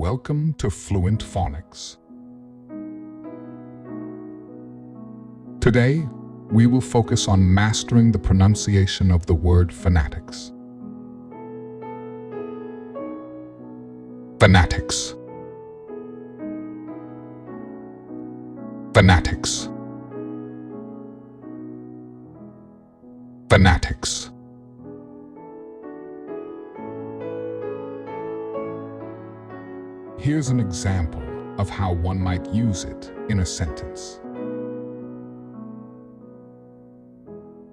Welcome to Fluent Phonics. Today, we will focus on mastering the pronunciation of the word fanatics. Fanatics. Fanatics. Fanatics. Here's an example of how one might use it in a sentence.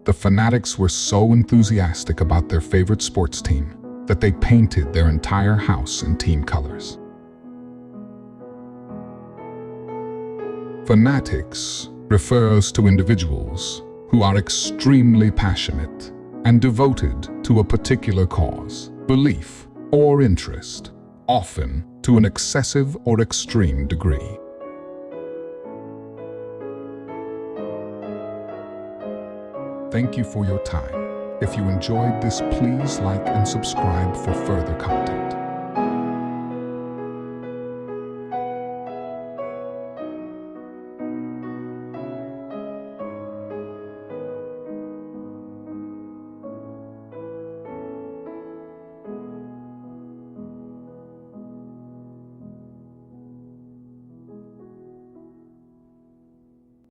The Fanatics were so enthusiastic about their favorite sports team that they painted their entire house in team colors. Fanatics refers to individuals who are extremely passionate and devoted to a particular cause, belief, or interest, often to an excessive or extreme degree. Thank you for your time. If you enjoyed this, please like and subscribe for further content.